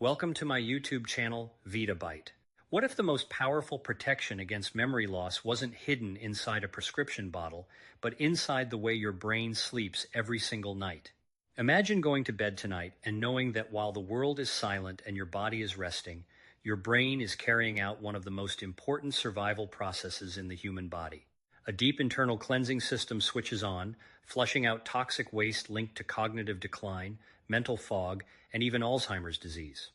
Welcome to my YouTube channel, VitaBite. What if the most powerful protection against memory loss wasn't hidden inside a prescription bottle, but inside the way your brain sleeps every single night? Imagine going to bed tonight and knowing that while the world is silent and your body is resting, your brain is carrying out one of the most important survival processes in the human body. A deep internal cleansing system switches on, flushing out toxic waste linked to cognitive decline, mental fog, and even Alzheimer's disease.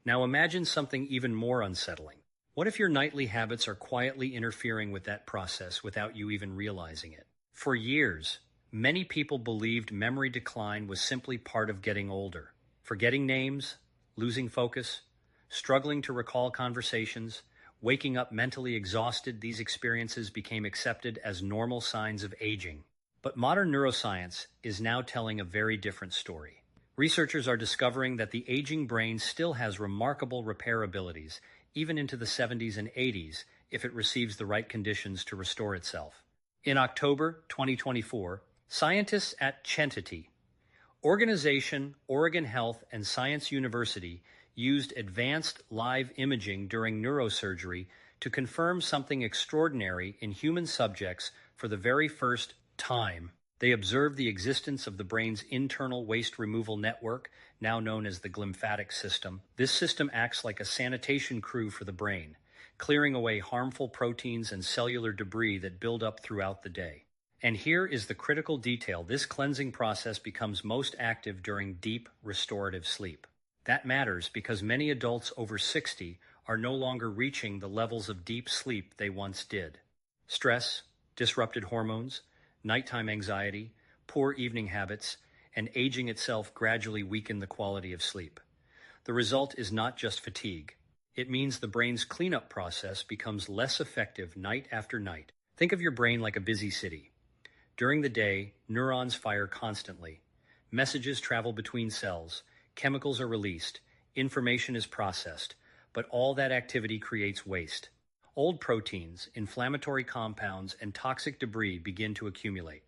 Now imagine something even more unsettling. What if your nightly habits are quietly interfering with that process without you even realizing it? For years, many people believed memory decline was simply part of getting older. Forgetting names, losing focus, struggling to recall conversations, waking up mentally exhausted, these experiences became accepted as normal signs of aging. But modern neuroscience is now telling a very different story. Researchers are discovering that the aging brain still has remarkable repair abilities, even into the 70s and 80s, if it receives the right conditions to restore itself. In October 2024, scientists at Glymphatic Organization, Oregon Health and Science University used advanced live imaging during neurosurgery to confirm something extraordinary in human subjects for the very first time. They observed the existence of the brain's internal waste removal network, now known as the glymphatic system. This system acts like a sanitation crew for the brain, clearing away harmful proteins and cellular debris that build up throughout the day. And here is the critical detail. This cleansing process becomes most active during deep restorative sleep. That matters because many adults over 60 are no longer reaching the levels of deep sleep they once did. Stress, disrupted hormones, nighttime anxiety, poor evening habits, and aging itself gradually weaken the quality of sleep. The result is not just fatigue. It means the brain's cleanup process becomes less effective night after night. Think of your brain like a busy city. During the day, neurons fire constantly. Messages travel between cells, chemicals are released, information is processed, but all that activity creates waste. Old proteins, inflammatory compounds, and toxic debris begin to accumulate.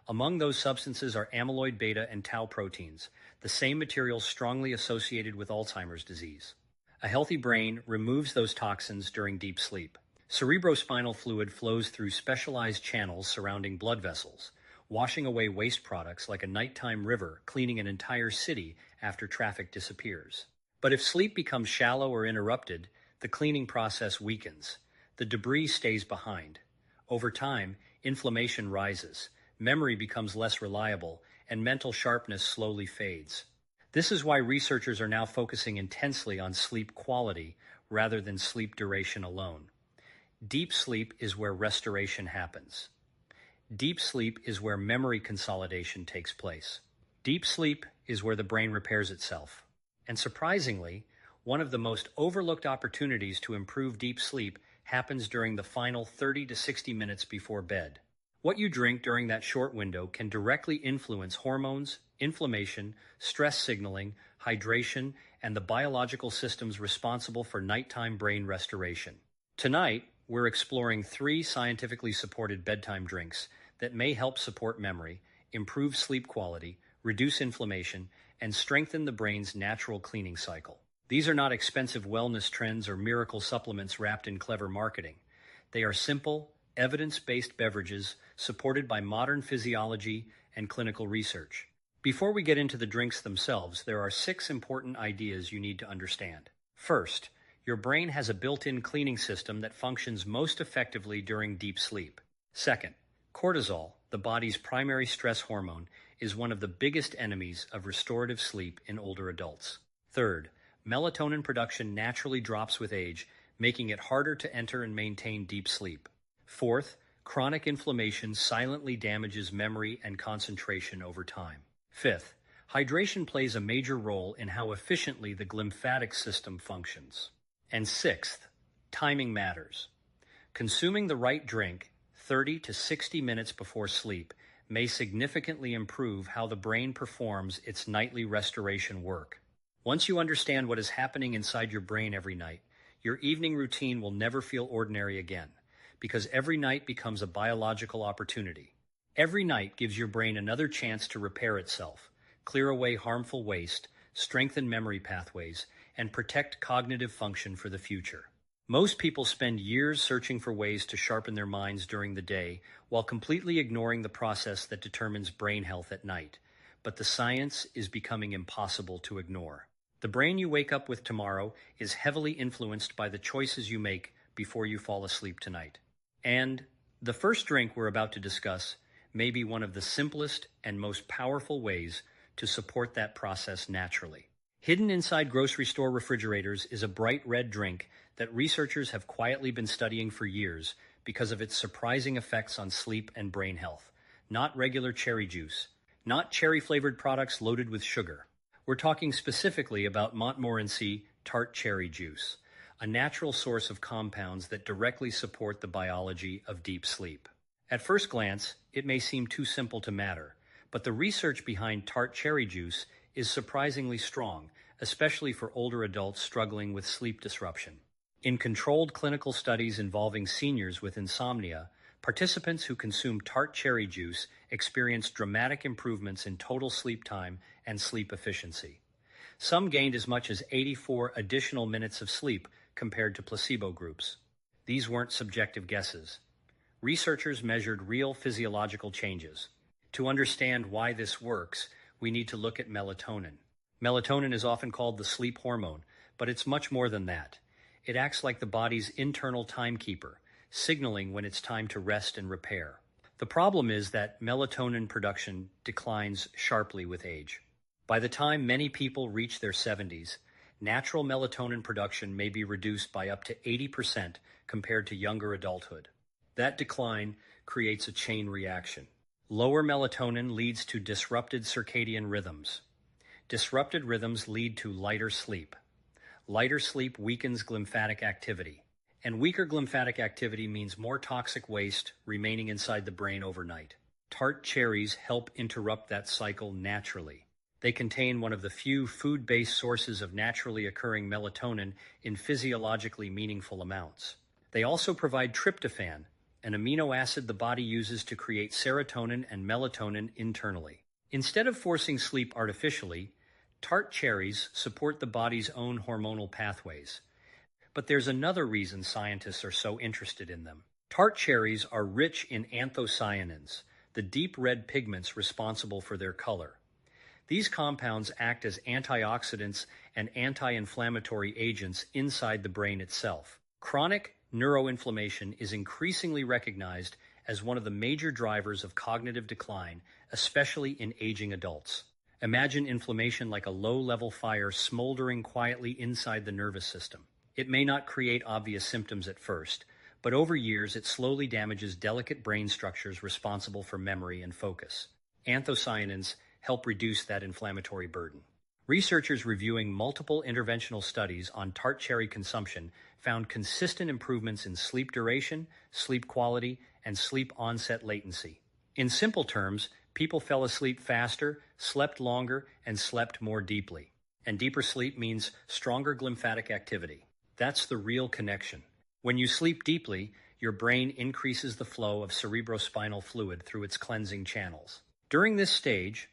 Among those substances are amyloid beta and tau proteins, the same materials strongly associated with Alzheimer's disease. A healthy brain removes those toxins during deep sleep. Cerebrospinal fluid flows through specialized channels surrounding blood vessels, washing away waste products like a nighttime river, cleaning an entire city after traffic disappears. But if sleep becomes shallow or interrupted, the cleaning process weakens. The debris stays behind. Over time, inflammation rises, memory becomes less reliable, and mental sharpness slowly fades. This is why researchers are now focusing intensely on sleep quality rather than sleep duration alone. Deep sleep is where restoration happens. Deep sleep is where memory consolidation takes place. Deep sleep is where the brain repairs itself. And surprisingly, one of the most overlooked opportunities to improve deep sleep happens during the final 30 to 60 minutes before bed. What you drink during that short window can directly influence hormones, inflammation, stress signaling, hydration, and the biological systems responsible for nighttime brain restoration. Tonight, we're exploring 3 scientifically supported bedtime drinks that may help support memory, improve sleep quality, reduce inflammation, and strengthen the brain's natural cleaning cycle. These are not expensive wellness trends or miracle supplements wrapped in clever marketing. They are simple, evidence-based beverages supported by modern physiology and clinical research. Before we get into the drinks themselves, there are 6 important ideas you need to understand. First, your brain has a built-in cleaning system that functions most effectively during deep sleep. Second, cortisol, the body's primary stress hormone, is one of the biggest enemies of restorative sleep in older adults. Third, melatonin production naturally drops with age, making it harder to enter and maintain deep sleep. Fourth, chronic inflammation silently damages memory and concentration over time. Fifth, hydration plays a major role in how efficiently the glymphatic system functions. And sixth, timing matters. Consuming the right drink 30 to 60 minutes before sleep may significantly improve how the brain performs its nightly restoration work. Once you understand what is happening inside your brain every night, your evening routine will never feel ordinary again, because every night becomes a biological opportunity. Every night gives your brain another chance to repair itself, clear away harmful waste, strengthen memory pathways, and protect cognitive function for the future. Most people spend years searching for ways to sharpen their minds during the day while completely ignoring the process that determines brain health at night. But the science is becoming impossible to ignore. The brain you wake up with tomorrow is heavily influenced by the choices you make before you fall asleep tonight. And the first drink we're about to discuss may be one of the simplest and most powerful ways to support that process naturally. Hidden inside grocery store refrigerators is a bright red drink that researchers have quietly been studying for years because of its surprising effects on sleep and brain health. Not regular cherry juice, not cherry-flavored products loaded with sugar. We're talking specifically about Montmorency tart cherry juice, a natural source of compounds that directly support the biology of deep sleep. At first glance, it may seem too simple to matter, but the research behind tart cherry juice is surprisingly strong, especially for older adults struggling with sleep disruption. In controlled clinical studies involving seniors with insomnia, participants who consumed tart cherry juice experienced dramatic improvements in total sleep time and sleep efficiency. Some gained as much as 84 additional minutes of sleep compared to placebo groups. These weren't subjective guesses. Researchers measured real physiological changes. To understand why this works, we need to look at melatonin. Melatonin is often called the sleep hormone, but it's much more than that. It acts like the body's internal timekeeper, signaling when it's time to rest and repair. The problem is that melatonin production declines sharply with age. By the time many people reach their 70s, natural melatonin production may be reduced by up to 80% compared to younger adulthood. That decline creates a chain reaction. Lower melatonin leads to disrupted circadian rhythms. Disrupted rhythms lead to lighter sleep. Lighter sleep weakens glymphatic activity. And weaker glymphatic activity means more toxic waste remaining inside the brain overnight. Tart cherries help interrupt that cycle naturally. They contain one of the few food-based sources of naturally occurring melatonin in physiologically meaningful amounts. They also provide tryptophan, an amino acid the body uses to create serotonin and melatonin internally. Instead of forcing sleep artificially, tart cherries support the body's own hormonal pathways. But there's another reason scientists are so interested in them. Tart cherries are rich in anthocyanins, the deep red pigments responsible for their color. These compounds act as antioxidants and anti-inflammatory agents inside the brain itself. Chronic neuroinflammation is increasingly recognized as one of the major drivers of cognitive decline, especially in aging adults. Imagine inflammation like a low-level fire smoldering quietly inside the nervous system. It may not create obvious symptoms at first, but over years it slowly damages delicate brain structures responsible for memory and focus. Anthocyanins help reduce that inflammatory burden. Researchers reviewing multiple interventional studies on tart cherry consumption found consistent improvements in sleep duration, sleep quality, and sleep onset latency. In simple terms, people fell asleep faster, slept longer, and slept more deeply. And deeper sleep means stronger glymphatic activity. That's the real connection. When you sleep deeply, your brain increases the flow of cerebrospinal fluid through its cleansing channels. During this stage,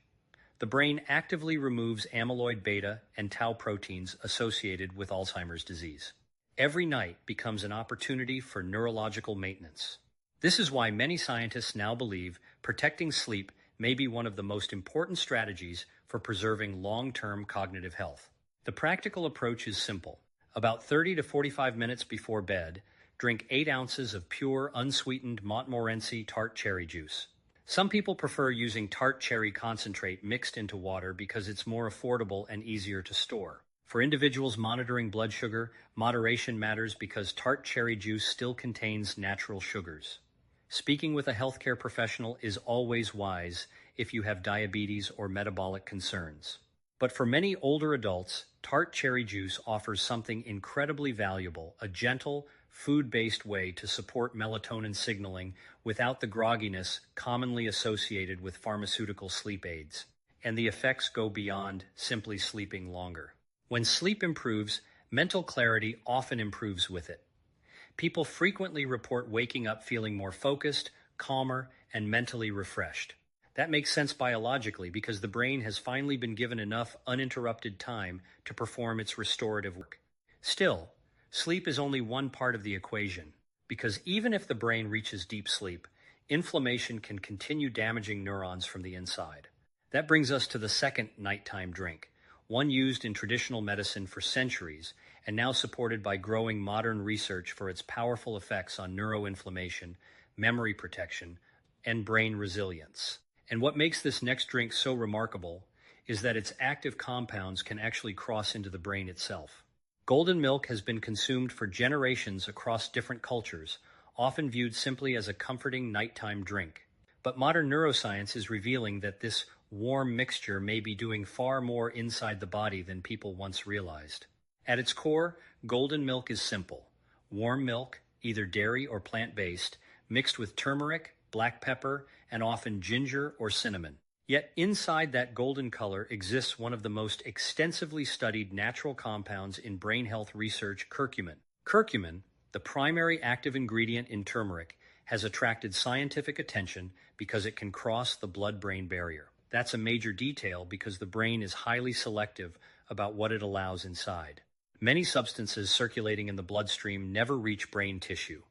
the brain actively removes amyloid beta and tau proteins associated with Alzheimer's disease. Every night becomes an opportunity for neurological maintenance. This is why many scientists now believe protecting sleep may be one of the most important strategies for preserving long-term cognitive health. The practical approach is simple. About 30 to 45 minutes before bed, drink 8 ounces of pure, unsweetened Montmorency tart cherry juice. Some people prefer using tart cherry concentrate mixed into water because it's more affordable and easier to store. For individuals monitoring blood sugar, moderation matters because tart cherry juice still contains natural sugars. Speaking with a healthcare professional is always wise if you have diabetes or metabolic concerns. But for many older adults, tart cherry juice offers something incredibly valuable, a gentle, food-based way to support melatonin signaling without the grogginess commonly associated with pharmaceutical sleep aids. And the effects go beyond simply sleeping longer. When sleep improves, mental clarity often improves with it. People frequently report waking up feeling more focused, calmer, and mentally refreshed. That makes sense biologically because the brain has finally been given enough uninterrupted time to perform its restorative work. Still, sleep is only one part of the equation, because even if the brain reaches deep sleep, inflammation can continue damaging neurons from the inside. That brings us to the second nighttime drink, one used in traditional medicine for centuries and now supported by growing modern research for its powerful effects on neuroinflammation, memory protection, and brain resilience. And what makes this next drink so remarkable is that its active compounds can actually cross into the brain itself. Golden milk has been consumed for generations across different cultures, often viewed simply as a comforting nighttime drink. But modern neuroscience is revealing that this warm mixture may be doing far more inside the body than people once realized. At its core, golden milk is simple. Warm milk, either dairy or plant-based, mixed with turmeric, black pepper, and often ginger or cinnamon. Yet inside that golden color exists one of the most extensively studied natural compounds in brain health research, curcumin. Curcumin, the primary active ingredient in turmeric, has attracted scientific attention because it can cross the blood-brain barrier. That's a major detail because the brain is highly selective about what it allows inside. Many substances circulating in the bloodstream never reach brain tissue.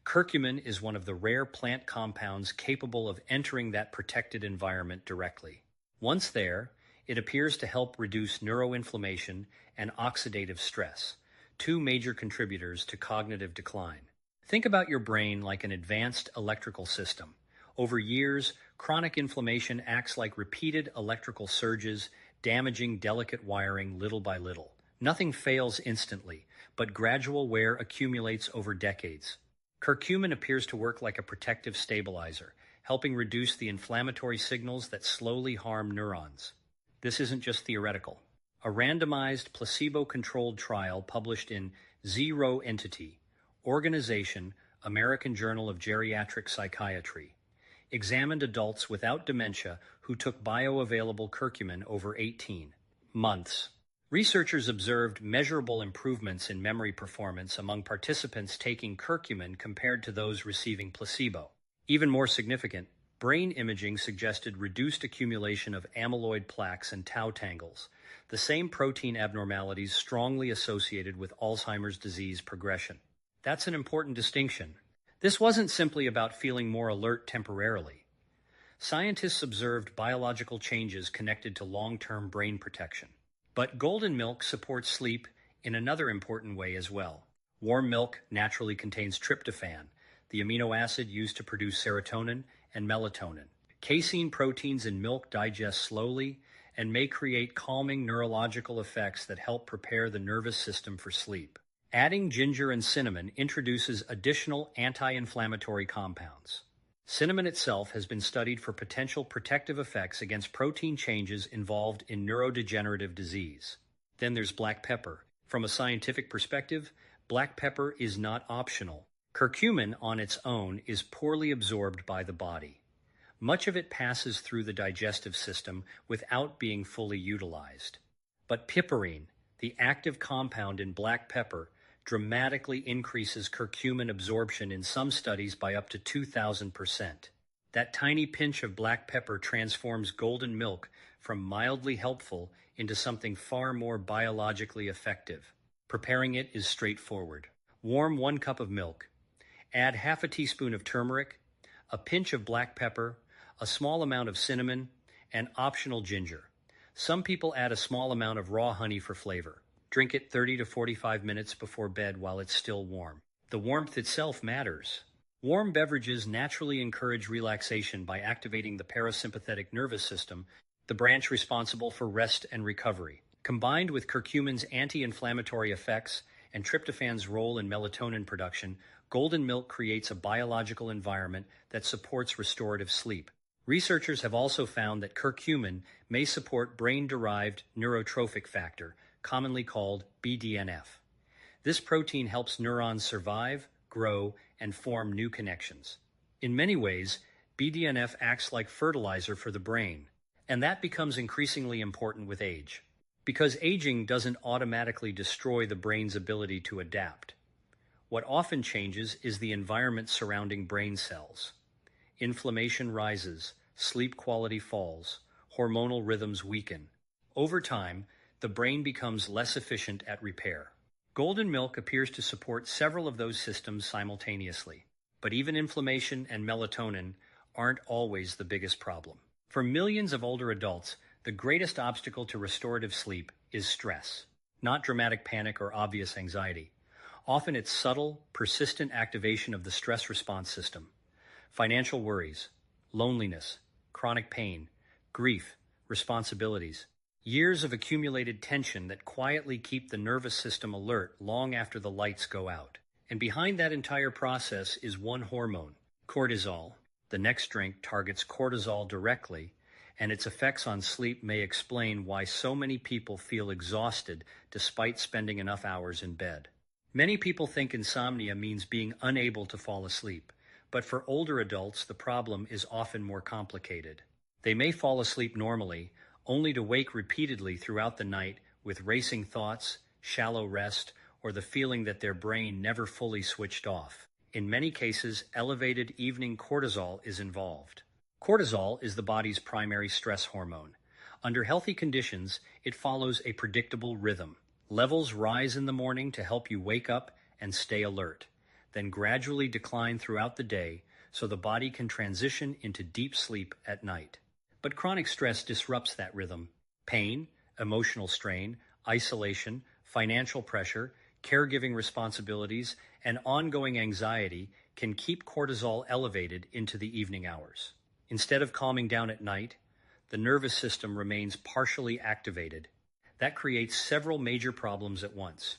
Curcumin is one of the rare plant compounds capable of entering that protected environment directly. Once there, it appears to help reduce neuroinflammation and oxidative stress, two major contributors to cognitive decline. Think about your brain like an advanced electrical system. Over years, chronic inflammation acts like repeated electrical surges, damaging delicate wiring little by little. Nothing fails instantly, but gradual wear accumulates over decades. Curcumin appears to work like a protective stabilizer, helping reduce the inflammatory signals that slowly harm neurons. This isn't just theoretical. A randomized, placebo-controlled trial published in Zero Entity, Organization, American Journal of Geriatric Psychiatry, examined adults without dementia who took bioavailable curcumin over 18 months. Researchers observed measurable improvements in memory performance among participants taking curcumin compared to those receiving placebo. Even more significant, brain imaging suggested reduced accumulation of amyloid plaques and tau tangles, the same protein abnormalities strongly associated with Alzheimer's disease progression. That's an important distinction. This wasn't simply about feeling more alert temporarily. Scientists observed biological changes connected to long-term brain protection. But golden milk supports sleep in another important way as well. Warm milk naturally contains tryptophan, the amino acid used to produce serotonin and melatonin. Casein proteins in milk digest slowly and may create calming neurological effects that help prepare the nervous system for sleep. Adding ginger and cinnamon introduces additional anti-inflammatory compounds. Cinnamon itself has been studied for potential protective effects against protein changes involved in neurodegenerative disease. Then there's black pepper. From a scientific perspective, black pepper is not optional. Curcumin on its own is poorly absorbed by the body. Much of it passes through the digestive system without being fully utilized. But piperine, the active compound in black pepper, dramatically increases curcumin absorption in some studies by up to 2,000%. That tiny pinch of black pepper transforms golden milk from mildly helpful into something far more biologically effective. Preparing it is straightforward. Warm 1 cup of milk. Add half a teaspoon of turmeric, a pinch of black pepper, a small amount of cinnamon, and optional ginger. Some people add a small amount of raw honey for flavor. Drink it 30 to 45 minutes before bed while it's still warm. The warmth itself matters. Warm beverages naturally encourage relaxation by activating the parasympathetic nervous system, the branch responsible for rest and recovery. Combined with curcumin's anti-inflammatory effects and tryptophan's role in melatonin production, golden milk creates a biological environment that supports restorative sleep. Researchers have also found that curcumin may support brain-derived neurotrophic factor, commonly called BDNF. This protein helps neurons survive, grow, and form new connections. In many ways, BDNF acts like fertilizer for the brain, and that becomes increasingly important with age. Because aging doesn't automatically destroy the brain's ability to adapt. What often changes is the environment surrounding brain cells. Inflammation rises, sleep quality falls, hormonal rhythms weaken. Over time, the brain becomes less efficient at repair. Golden milk appears to support several of those systems simultaneously, but even inflammation and melatonin aren't always the biggest problem. For millions of older adults, the greatest obstacle to restorative sleep is stress, not dramatic panic or obvious anxiety. Often it's subtle, persistent activation of the stress response system. Financial worries, loneliness, chronic pain, grief, responsibilities. Years of accumulated tension that quietly keep the nervous system alert long after the lights go out. And behind that entire process is one hormone, cortisol. The next drink targets cortisol directly, and its effects on sleep may explain why so many people feel exhausted despite spending enough hours in bed. Many people think insomnia means being unable to fall asleep, but for older adults, the problem is often more complicated. They may fall asleep normally, only to wake repeatedly throughout the night with racing thoughts, shallow rest, or the feeling that their brain never fully switched off. In many cases, elevated evening cortisol is involved. Cortisol is the body's primary stress hormone. Under healthy conditions, it follows a predictable rhythm. Levels rise in the morning to help you wake up and stay alert, then gradually decline throughout the day so the body can transition into deep sleep at night. But chronic stress disrupts that rhythm. Pain, emotional strain, isolation, financial pressure, caregiving responsibilities, and ongoing anxiety can keep cortisol elevated into the evening hours. Instead of calming down at night, the nervous system remains partially activated. That creates several major problems at once.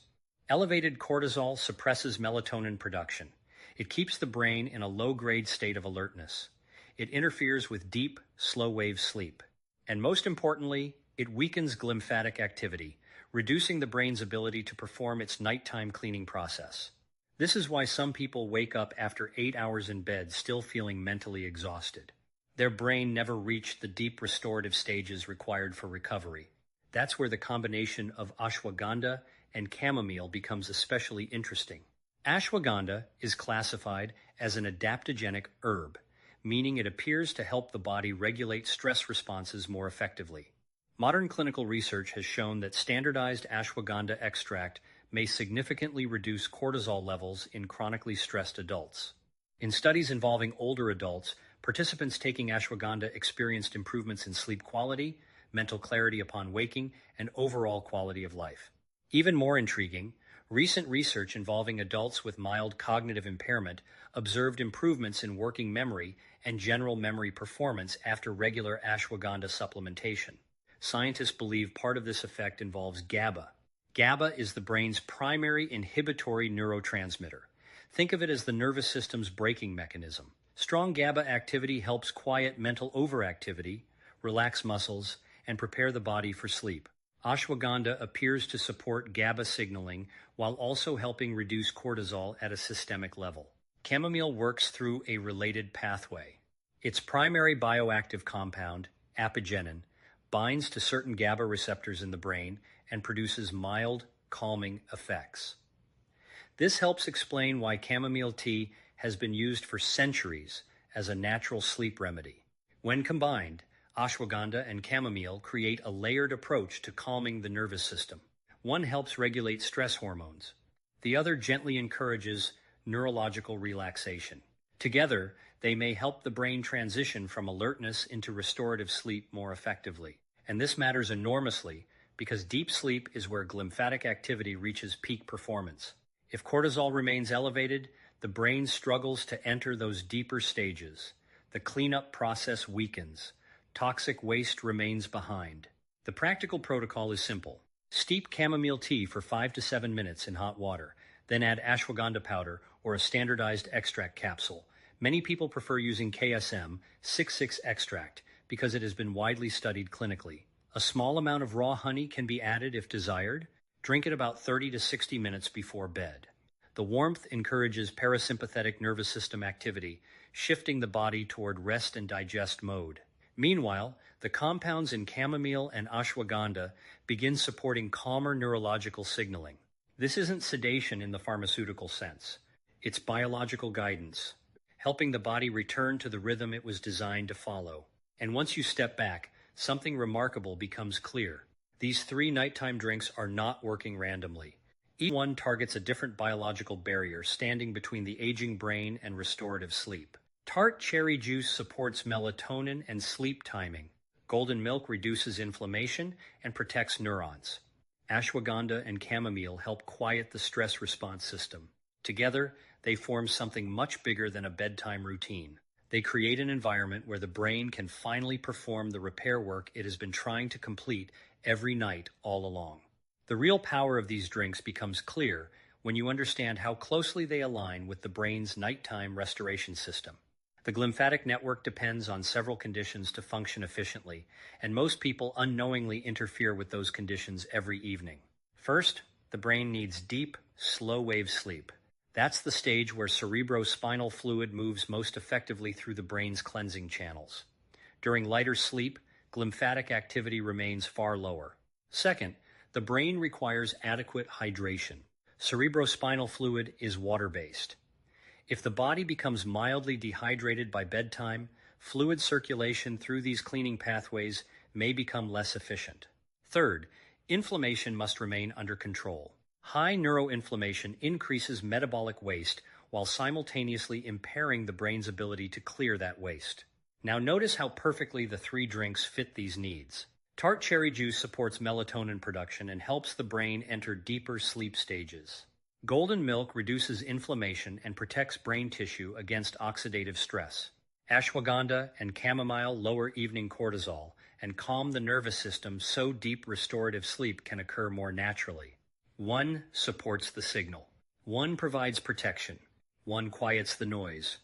Elevated cortisol suppresses melatonin production. It keeps the brain in a low-grade state of alertness. It interferes with deep, slow-wave sleep. And most importantly, it weakens glymphatic activity, reducing the brain's ability to perform its nighttime cleaning process. This is why some people wake up after 8 hours in bed still feeling mentally exhausted. Their brain never reached the deep restorative stages required for recovery. That's where the combination of ashwagandha and chamomile becomes especially interesting. Ashwagandha is classified as an adaptogenic herb, meaning it appears to help the body regulate stress responses more effectively. Modern clinical research has shown that standardized ashwagandha extract may significantly reduce cortisol levels in chronically stressed adults. In studies involving older adults, participants taking ashwagandha experienced improvements in sleep quality, mental clarity upon waking, and overall quality of life. Even more intriguing, recent research involving adults with mild cognitive impairment observed improvements in working memory and general memory performance after regular ashwagandha supplementation. Scientists believe part of this effect involves GABA. GABA is the brain's primary inhibitory neurotransmitter. Think of it as the nervous system's braking mechanism. Strong GABA activity helps quiet mental overactivity, relax muscles, and prepare the body for sleep. Ashwagandha appears to support GABA signaling while also helping reduce cortisol at a systemic level. Chamomile works through a related pathway. Its primary bioactive compound, apigenin, binds to certain GABA receptors in the brain and produces mild, calming effects. This helps explain why chamomile tea has been used for centuries as a natural sleep remedy. When combined, ashwagandha and chamomile create a layered approach to calming the nervous system. One helps regulate stress hormones. The other gently encourages neurological relaxation. Together, they may help the brain transition from alertness into restorative sleep more effectively. And this matters enormously because deep sleep is where glymphatic activity reaches peak performance. If cortisol remains elevated, the brain struggles to enter those deeper stages. The cleanup process weakens. Toxic waste remains behind. The practical protocol is simple. Steep chamomile tea for 5 to 7 minutes in hot water, then add ashwagandha powder or a standardized extract capsule. Many people prefer using KSM 6,6 extract because it has been widely studied clinically. A small amount of raw honey can be added if desired. Drink it about 30 to 60 minutes before bed. The warmth encourages parasympathetic nervous system activity, shifting the body toward rest and digest mode. Meanwhile, the compounds in chamomile and ashwagandha begin supporting calmer neurological signaling. This isn't sedation in the pharmaceutical sense. It's biological guidance, helping the body return to the rhythm it was designed to follow. And once you step back, something remarkable becomes clear. These three nighttime drinks are not working randomly. Each one targets a different biological barrier standing between the aging brain and restorative sleep. Tart cherry juice supports melatonin and sleep timing. Golden milk reduces inflammation and protects neurons. Ashwagandha and chamomile help quiet the stress response system. Together, they form something much bigger than a bedtime routine. They create an environment where the brain can finally perform the repair work it has been trying to complete every night all along. The real power of these drinks becomes clear when you understand how closely they align with the brain's nighttime restoration system. The glymphatic network depends on several conditions to function efficiently, and most people unknowingly interfere with those conditions every evening. First, the brain needs deep, slow-wave sleep. That's the stage where cerebrospinal fluid moves most effectively through the brain's cleansing channels. During lighter sleep, glymphatic activity remains far lower. Second, the brain requires adequate hydration. Cerebrospinal fluid is water-based. If the body becomes mildly dehydrated by bedtime, fluid circulation through these cleaning pathways may become less efficient. Third, inflammation must remain under control. High neuroinflammation increases metabolic waste while simultaneously impairing the brain's ability to clear that waste. Now notice how perfectly the three drinks fit these needs. Tart cherry juice supports melatonin production and helps the brain enter deeper sleep stages. Golden milk reduces inflammation and protects brain tissue against oxidative stress. Ashwagandha and chamomile lower evening cortisol and calm the nervous system so deep restorative sleep can occur more naturally. One supports the signal. One provides protection. One quiets the noise.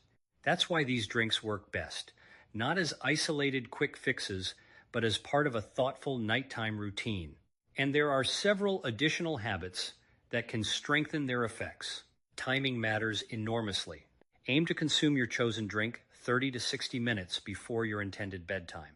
That's why these drinks work best, not as isolated quick fixes, but as part of a thoughtful nighttime routine. And there are several additional habits that can strengthen their effects. Timing matters enormously. Aim to consume your chosen drink 30 to 60 minutes before your intended bedtime.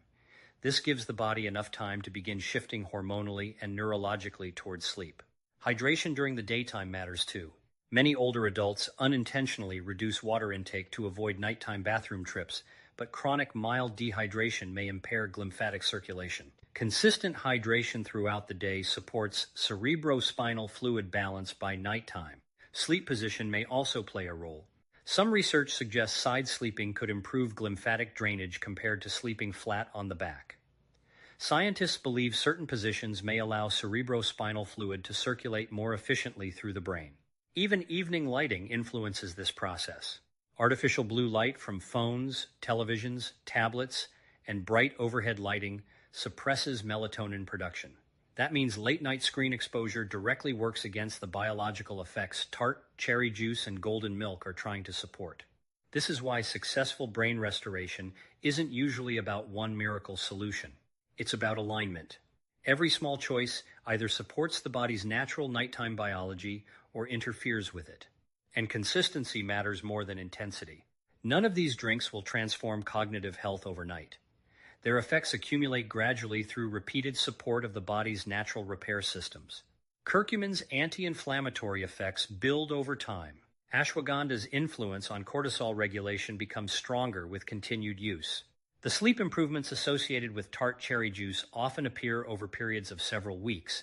This gives the body enough time to begin shifting hormonally and neurologically towards sleep. Hydration during the daytime matters too. Many older adults unintentionally reduce water intake to avoid nighttime bathroom trips, but chronic mild dehydration may impair glymphatic circulation. Consistent hydration throughout the day supports cerebrospinal fluid balance by nighttime. Sleep position may also play a role. Some research suggests side sleeping could improve glymphatic drainage compared to sleeping flat on the back. Scientists believe certain positions may allow cerebrospinal fluid to circulate more efficiently through the brain. Even evening lighting influences this process. Artificial blue light from phones, televisions, tablets, and bright overhead lighting suppresses melatonin production. That means late-night screen exposure directly works against the biological effects tart, cherry juice, and golden milk are trying to support. This is why successful brain restoration isn't usually about one miracle solution. It's about alignment. Every small choice either supports the body's natural nighttime biology or interferes with it. And consistency matters more than intensity. None of these drinks will transform cognitive health overnight. Their effects accumulate gradually through repeated support of the body's natural repair systems. Curcumin's anti-inflammatory effects build over time. Ashwagandha's influence on cortisol regulation becomes stronger with continued use. The sleep improvements associated with tart cherry juice often appear over periods of several weeks.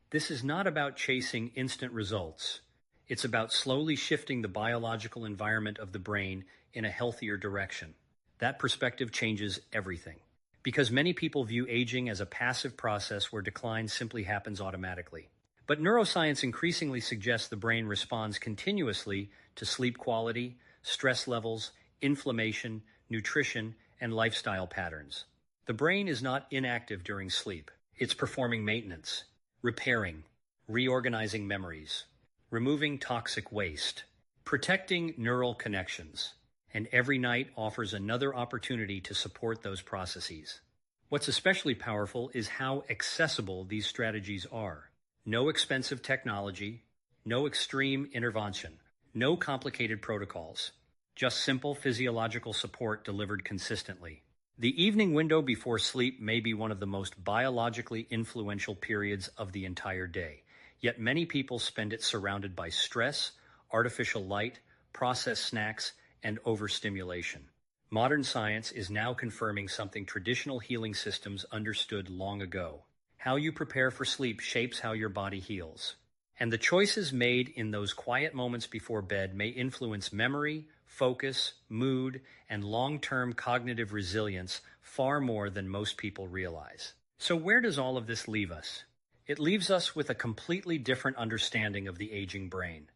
This is not about chasing instant results. It's about slowly shifting the biological environment of the brain in a healthier direction. That perspective changes everything. Because many people view aging as a passive process where decline simply happens automatically. But neuroscience increasingly suggests the brain responds continuously to sleep quality, stress levels, inflammation, nutrition, and lifestyle patterns. The brain is not inactive during sleep. It's performing maintenance, repairing, reorganizing memories, removing toxic waste, protecting neural connections, and every night offers another opportunity to support those processes. What's especially powerful is how accessible these strategies are. No expensive technology, no extreme intervention, no complicated protocols, just simple physiological support delivered consistently. The evening window before sleep may be one of the most biologically influential periods of the entire day, yet many people spend it surrounded by stress, artificial light, processed snacks, and overstimulation. Modern science is now confirming something traditional healing systems understood long ago. How you prepare for sleep shapes how your body heals. And the choices made in those quiet moments before bed may influence memory, focus, mood, and long-term cognitive resilience far more than most people realize. So where does all of this leave us? It leaves us with a completely different understanding of the aging brain.